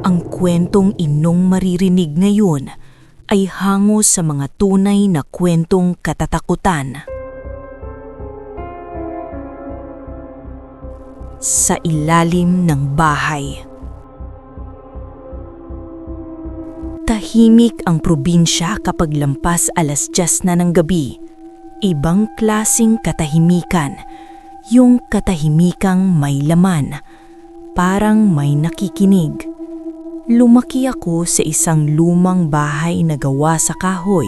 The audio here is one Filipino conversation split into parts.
Ang kwentong inyong maririnig ngayon ay hango sa mga tunay na kwentong katatakutan. Sa ilalim ng bahay. Tahimik ang probinsya kapag lampas 10:00 na ng gabi. Ibang klasing katahimikan, yung katahimikang may laman, parang may nakikinig. Lumaki ako sa isang lumang bahay na gawa sa kahoy,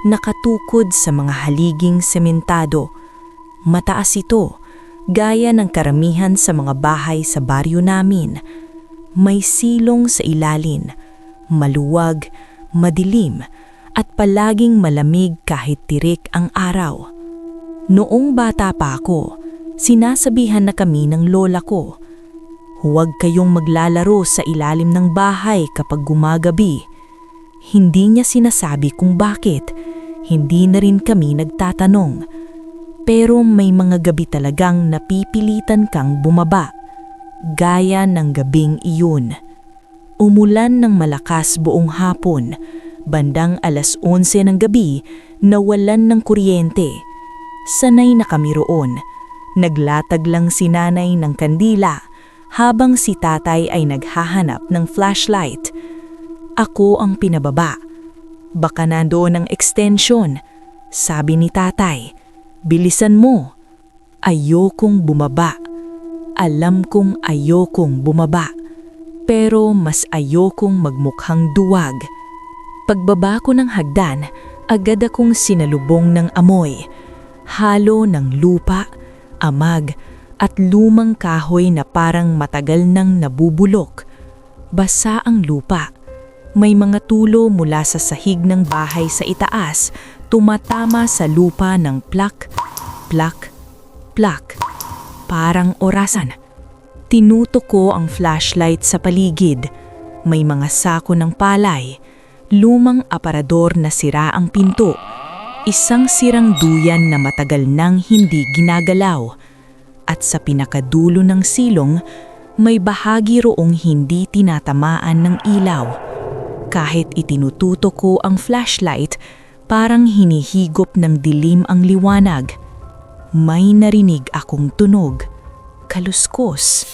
nakatukod sa mga haliging sementado. Mataas ito, gaya ng karamihan sa mga bahay sa baryo namin. May silong sa ilalim, maluwag, madilim, at palaging malamig kahit tirik ang araw. Noong bata pa ako, sinasabihan na kami ng lola ko, "Huwag kayong maglalaro sa ilalim ng bahay kapag gumagabi." Hindi niya sinasabi kung bakit, hindi na rin kami nagtatanong. Pero may mga gabi talagang napipilitan kang bumaba, gaya ng gabing iyon. Umulan ng malakas buong hapon, bandang 11:00 ng gabi, nawalan ng kuryente. Sanay na kami roon, naglatag lang si nanay ng kandila, habang si tatay ay naghahanap ng flashlight. Ako ang pinababa. "Baka nandoon ang extension," sabi ni tatay. "Bilisan mo." Ayokong bumaba. Alam kong ayokong bumaba. Pero mas ayokong magmukhang duwag. Pagbaba ko ng hagdan, agad akong sinalubong ng amoy. Halo ng lupa, amag, at lumang kahoy na parang matagal nang nabubulok. Basa ang lupa. May mga tulo mula sa sahig ng bahay sa itaas, tumatama sa lupa ng plak, plak, plak. Parang orasan. Tinutok ko ang flashlight sa paligid. May mga sako ng palay, lumang aparador na sira ang pinto, isang sirang duyan na matagal nang hindi ginagalaw. At sa pinakadulo ng silong, may bahagi roong hindi tinatamaan ng ilaw. Kahit itinututok ko ang flashlight, parang hinihigop ng dilim ang liwanag. May narinig akong tunog. Kaluskos.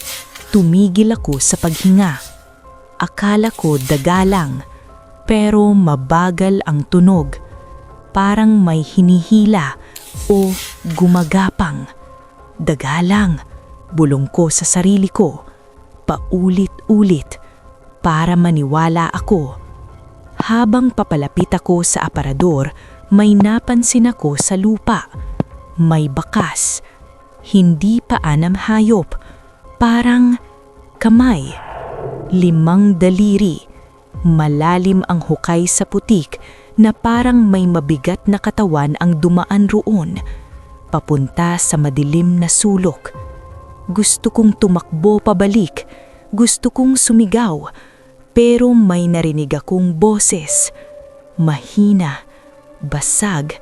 Tumigil ako sa paghinga. Akala ko daga lang, pero mabagal ang tunog. Parang may hinihila o gumagapang. "Daga lang," bulong ko sa sarili ko, paulit-ulit, para maniwala ako. Habang papalapit ako sa aparador, may napansin ako sa lupa. May bakas, hindi paa ng hayop, parang kamay. 5 daliri, malalim ang hukay sa putik na parang may mabigat na katawan ang dumaan roon, papunta sa madilim na sulok. Gusto kong tumakbo pabalik, gusto kong sumigaw, pero may narinig akong boses. Mahina, basag,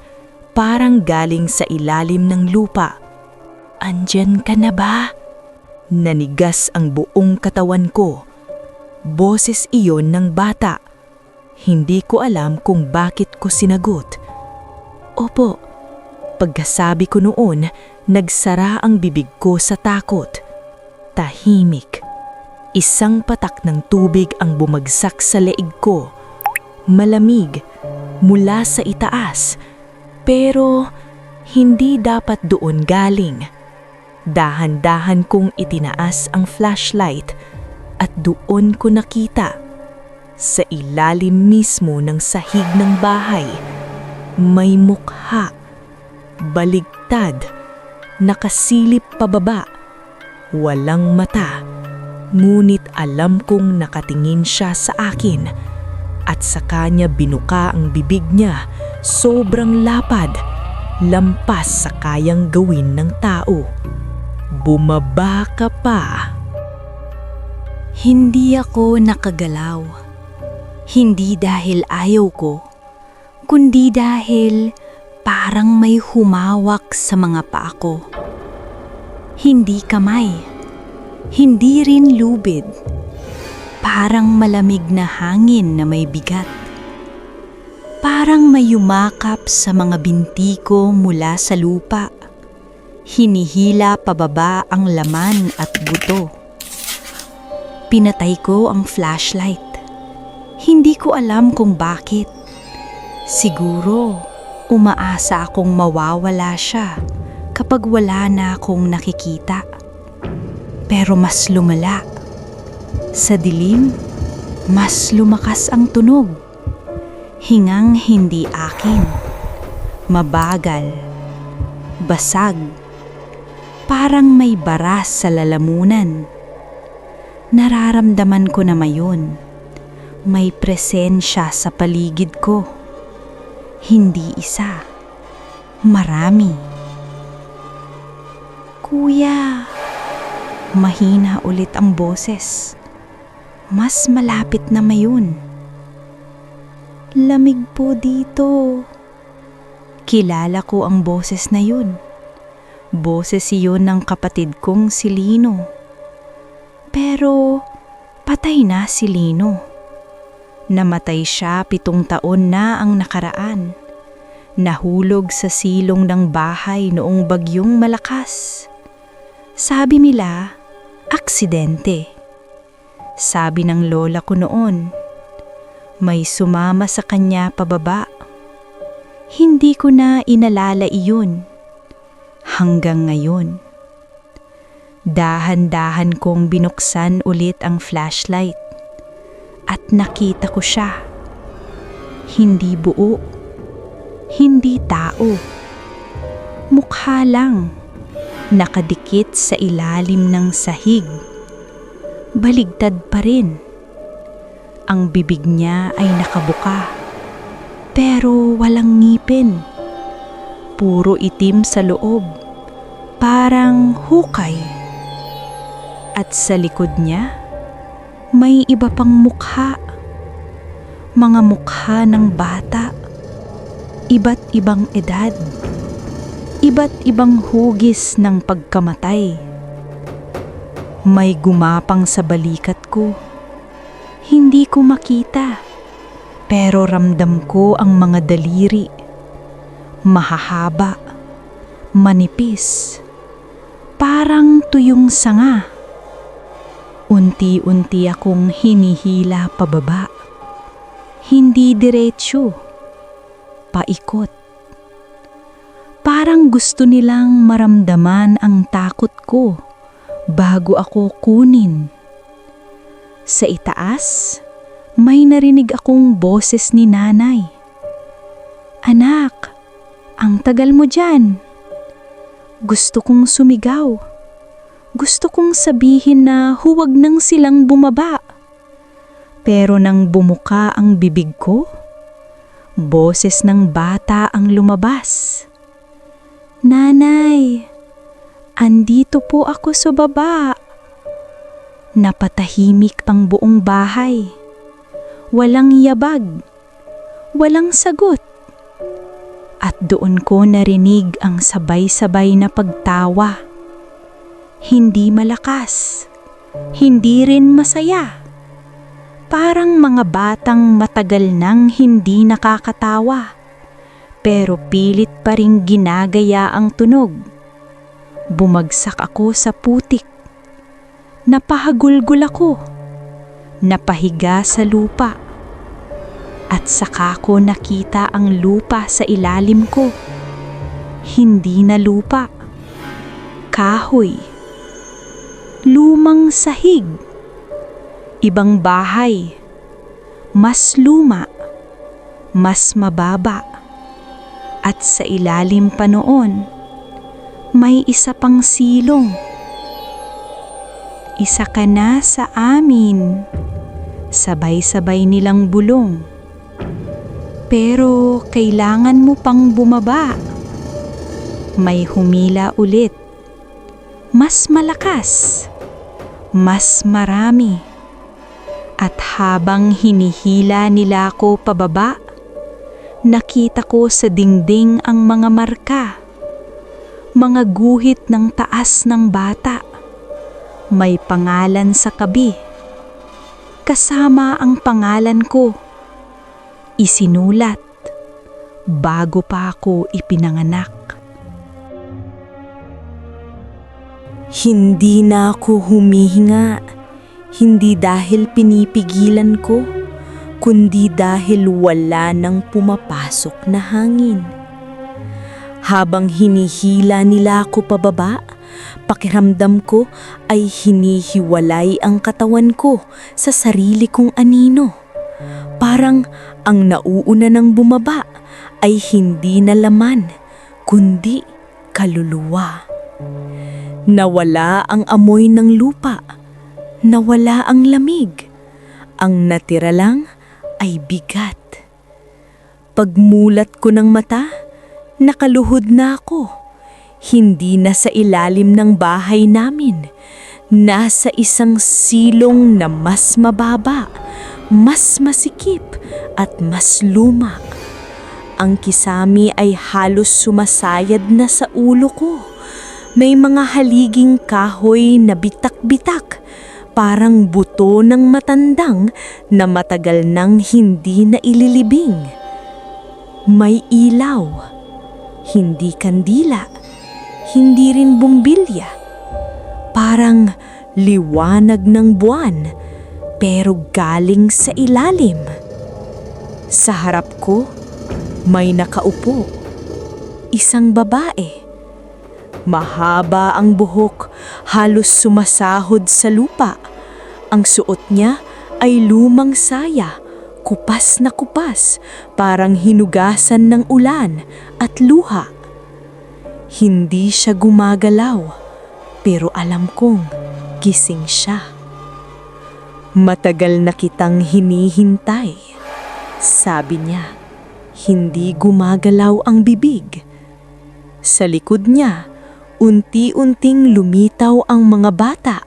parang galing sa ilalim ng lupa. "Andyan ka na ba?" Nanigas ang buong katawan ko. Boses iyon ng bata. Hindi ko alam kung bakit ko sinagot. "Opo." Pagkasabi ko noon, nagsara ang bibig ko sa takot. Tahimik. Isang patak ng tubig ang bumagsak sa leeg ko. Malamig, mula sa itaas. Pero hindi dapat doon galing. Dahan-dahan kong itinaas ang flashlight at doon ko nakita, sa ilalim mismo ng sahig ng bahay, may mukha. Baligtad, nakasilip pababa, walang mata, ngunit alam kong nakatingin siya sa akin, at sa kanya binuka ang bibig niya, sobrang lapad, lampas sa kayang gawin ng tao. "Bumaba ka pa." Hindi ako nakagalaw. Hindi dahil ayaw ko, kundi dahil parang may humawak sa mga paa ko. Hindi kamay, hindi rin lubid. Parang malamig na hangin na may bigat. Parang may yumakap sa mga binti ko mula sa lupa. Hinihila pababa ang laman at buto. Pinatay ko ang flashlight. Hindi ko alam kung bakit. Siguro, umaasa akong mawawala siya kapag wala na akong nakikita. Pero mas lumala. Sa dilim, mas lumakas ang tunog. Hingang hindi akin. Mabagal. Basag. Parang may baras sa lalamunan. Nararamdaman ko na mayon. May presensya sa paligid ko. Hindi isa. Marami. Kuya. Mahina ulit ang boses. Mas malapit na mayon. Lamig po dito. Kilala ko ang boses na yun. Boses iyon ng kapatid kong si Lino. Pero patay na si Lino. Namatay siya 7 taon na ang nakaraan. Nahulog sa silong ng bahay noong bagyong malakas. Sabi nila, aksidente. Sabi ng lola ko noon, may sumama sa kanya pababa. Hindi ko na inalala iyon. Hanggang ngayon. Dahan-dahan kong binuksan ulit ang flashlight. At nakita ko siya. Hindi buo. Hindi tao. Mukha lang. Nakadikit sa ilalim ng sahig. Baligtad pa rin. Ang bibig niya ay nakabuka, pero walang ngipin. Puro itim sa loob, parang hukay. At sa likod niya, may iba pang mukha. Mga mukha ng bata, iba't ibang edad, iba't ibang hugis ng pagkamatay. May gumapang sa balikat ko. Hindi ko makita, pero ramdam ko ang mga daliri. Mahahaba, manipis, parang tuyong sanga. Unti-unti akong hinihila pababa. Hindi diretsyo, paikot. Parang gusto nilang maramdaman ang takot ko bago ako kunin. Sa itaas, may narinig akong boses ni nanay. Anak, ang tagal mo dyan. Gusto kong sumigaw. Gusto kong sabihin na huwag nang silang bumaba. Pero nang bumuka ang bibig ko, boses ng bata ang lumabas. Nanay, andito po ako sa baba. Napatahimik ang buong bahay. Walang yabag. Walang sagot. At doon ko narinig ang sabay-sabay na pagtawa. Hindi malakas. Hindi rin masaya. Parang mga batang matagal nang hindi nakakatawa. Pero pilit pa ring ginagaya ang tunog. Bumagsak ako sa putik. Napahagulgul ako. Napahiga sa lupa. At saka ko nakita ang lupa sa ilalim ko. Hindi na lupa. Kahoy. Lumang sahig. Ibang bahay. Mas luma. Mas mababa. At sa ilalim pa noon, may isa pang silong. Isa ka na sa amin. Sabay-sabay nilang bulong. Pero kailangan mo pang bumaba. May humila ulit. Mas malakas. Mas marami. At habang hinihila nila ako pababa, nakita ko sa dingding ang mga marka. Mga guhit ng taas ng bata. May pangalan sa kabi. kasama ang pangalan ko. Isinulat bago pa ako ipinanganak. Hindi na ako humihinga, hindi dahil pinipigilan ko, kundi dahil wala nang pumapasok na hangin. Habang hinihila nila ako pababa, pakiramdam ko ay hinihiwalay ang katawan ko sa sarili kong anino. Parang ang nauuna ng bumaba ay hindi na laman, kundi kaluluwa. Nawala ang amoy ng lupa, nawala ang lamig, ang natira lang ay bigat. Pagmulat ko ng mata, nakaluhod na ako. Hindi na sa ilalim ng bahay namin, nasa isang silong na mas mababa, mas masikip at mas luma. Ang kisami ay halos sumasayad na sa ulo ko. May mga haliging kahoy na bitak-bitak, parang buto ng matandang na matagal nang hindi na ililibing. May ilaw, hindi kandila, hindi rin bumbilya. Parang liwanag ng buwan, pero galing sa ilalim. Sa harap ko, may nakaupo, isang babae. Mahaba ang buhok, halos sumasahod sa lupa. Ang suot niya ay lumang saya, kupas na kupas, parang hinugasan ng ulan at luha. Hindi siya gumagalaw, pero alam kong gising siya. Matagal na kitang hinihintay, sabi niya. Hindi gumagalaw ang bibig. Sa likod niya, unti-unting lumitaw ang mga bata.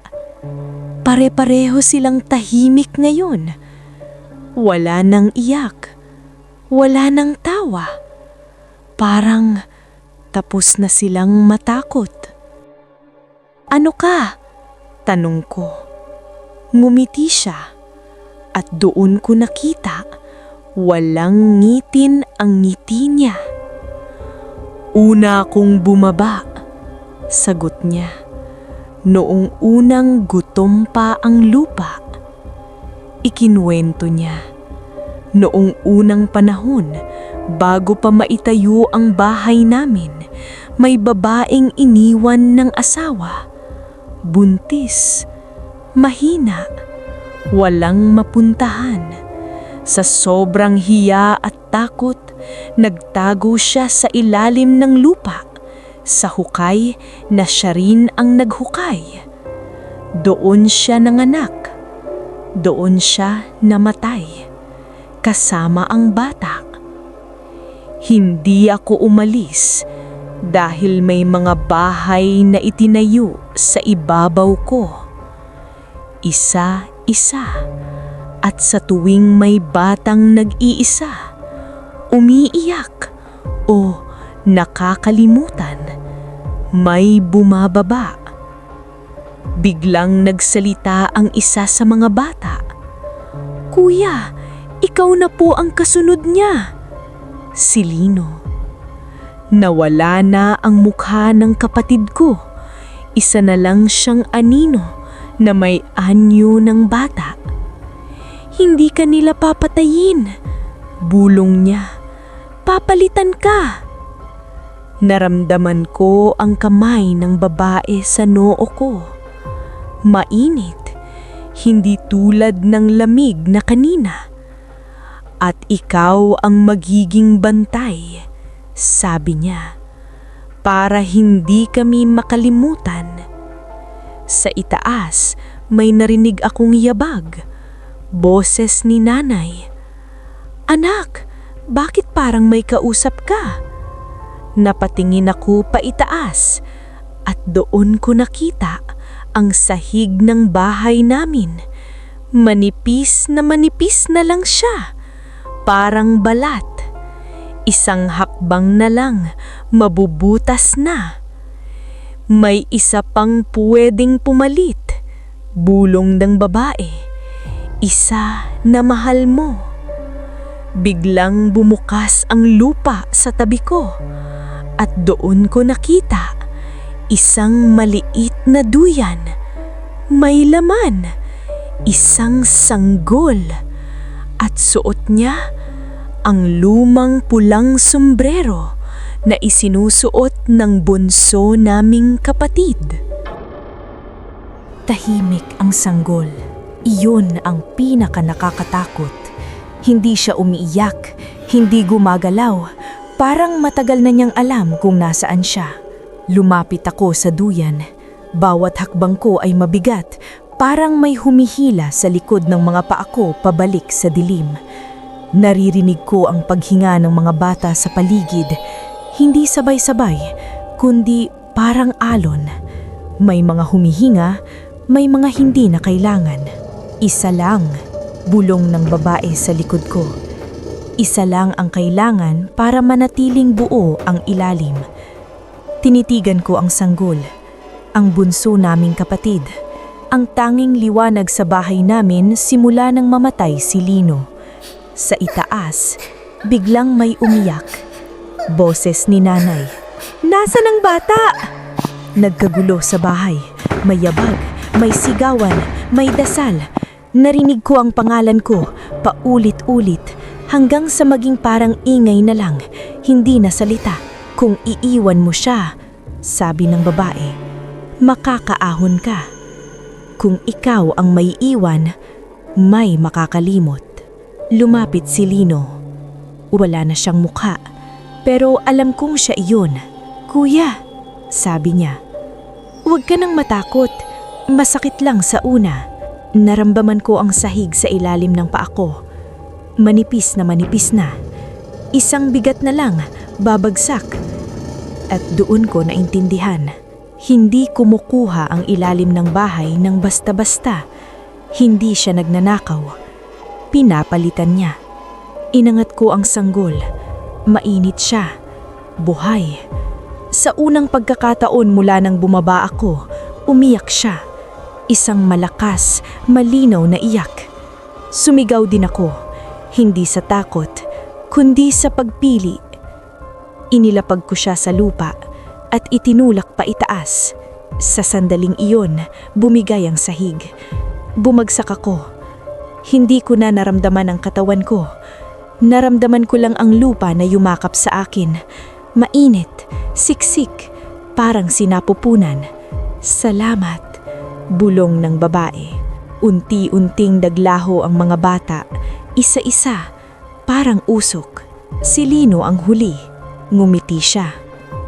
Pare-pareho silang tahimik ngayon. Wala nang iyak, wala nang tawa. Parang tapos na silang matakot. "Ano ka?" tanong ko. Ngumiti siya at doon ko nakita walang ngitin ang ngiti niya. "Una akong bumaba," sagot niya. "Noong unang gutom pa ang lupa." Ikinuwento niya. Noong unang panahon, bago pa maitayo ang bahay namin, may babaeng iniwan ng asawa. Buntis, mahina, walang mapuntahan. Sa sobrang hiya at takot, nagtago siya sa ilalim ng lupa, sa hukay na siya rin ang naghukay. Doon siya nanganak, doon siya namatay, kasama ang bata. Hindi ako umalis dahil may mga bahay na itinayo sa ibabaw ko. Isa-isa. At sa tuwing may batang nag-iisa, umiiyak o nakakalimutan, may bumababa. Biglang nagsalita ang isa sa mga bata. "Kuya, ikaw na po ang kasunod niya." Si Lino. Nawala na ang mukha ng kapatid ko. Isa na lang siyang anino na may anyo ng bata. "Hindi ka nila papatayin," bulong niya. "Papalitan ka." Naramdaman ko ang kamay ng babae sa noo ko. Mainit, hindi tulad ng lamig na kanina. "At ikaw ang magiging bantay," sabi niya, "para hindi kami makalimutan." Sa itaas, may narinig akong yabag. Boses ni nanay. "Anak, bakit parang may kausap ka?" Napatingin ako paitaas at doon ko nakita ang sahig ng bahay namin. Manipis na lang siya, parang balat. Isang hakbang na lang, mabubutas na. "May isa pang pwedeng pumalit," bulong ng babae. Isa na mahal mo. Biglang bumukas ang lupa sa tabi ko at doon ko nakita isang maliit na duyan. May laman, isang sanggol at suot niya ang lumang pulang sombrero na isinusuot ng bunso naming kapatid. Tahimik ang sanggol. Iyon ang pinaka nakakatakot. Hindi siya umiiyak, hindi gumagalaw, parang matagal na niyang alam kung nasaan siya. Lumapit ako sa duyan. Bawat hakbang ko ay mabigat, parang may humihila sa likod ng mga paa ko pabalik sa dilim. Naririnig ko ang paghinga ng mga bata sa paligid, hindi sabay-sabay, kundi parang alon. May mga humihinga, may mga hindi na kailangan. Isa lang, bulong ng babae sa likod ko. Isa lang ang kailangan para manatiling buo ang ilalim. Tinitigan ko ang sanggol, ang bunso naming kapatid, ang tanging liwanag sa bahay namin simula nang mamatay si Lino. Sa itaas, biglang may umiyak. Boses ni nanay. "Nasaan ang bata?" Nagkagulo sa bahay. May yabag, may sigawan, may dasal. Narinig ko ang pangalan ko, paulit-ulit, hanggang sa maging parang ingay na lang, hindi na salita. "Kung iiwan mo siya," sabi ng babae, "makakaahon ka. Kung ikaw ang may iwan, may makakalimot." Lumapit si Lino. Wala na siyang mukha, pero alam kong siya iyon. "Kuya," sabi niya, "huwag ka nang matakot. Masakit lang sa una." Naramdaman ko ang sahig sa ilalim ng paa ko. Manipis na. Isang bigat na lang, babagsak. At doon ko naintindihan. Hindi kumukuha ang ilalim ng bahay ng basta-basta. Hindi siya nagnanakaw. Pinapalitan niya. Inangat ko ang sanggol. Mainit siya. Buhay. Sa unang pagkakataon mula nang bumaba ako, umiyak siya. Isang malakas, malinaw na iyak. Sumigaw din ako, hindi sa takot, kundi sa pagpili. Inilapag ko siya sa lupa at itinulak pa itaas. Sa sandaling iyon, bumigay ang sahig. Bumagsak ako. Hindi ko na naramdaman ang katawan ko. Naramdaman ko lang ang lupa na yumakap sa akin. Mainit, siksik, parang sinapupunan. "Salamat," bulong ng babae. Unti-unting naglaho ang mga bata, isa-isa, parang usok. Si Lino ang huli. Ngumiti siya.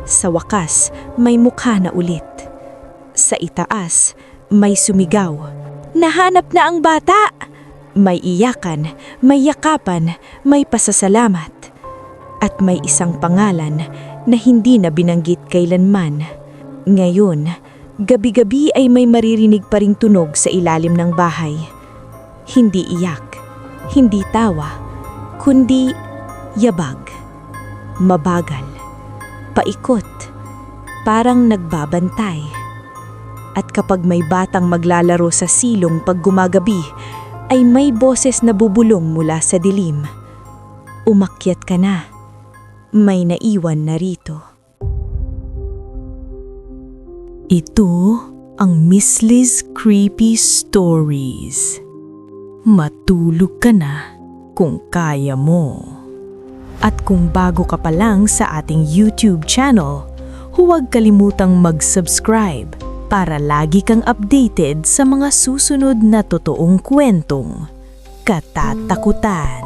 Sa wakas, may mukha na ulit. Sa itaas, may sumigaw. "Nahanap na ang bata!" May iyakan, may yakapan, may pasasalamat. At may isang pangalan na hindi na binanggit kailanman. Ngayon, gabi-gabi ay may maririnig pa ring tunog sa ilalim ng bahay. Hindi iyak, hindi tawa, kundi yabag. Mabagal, paikot, parang nagbabantay. At kapag may batang maglalaro sa silong pag gumagabi, ay may boses na bubulong mula sa dilim. "Umakyat ka na, may naiwan na rito." Ito ang Miss Liz Creepy Stories. Matulog ka na kung kaya mo. At kung bago ka pa lang sa ating YouTube channel, huwag kalimutang mag-subscribe para lagi kang updated sa mga susunod na totoong kwentong katatakutan.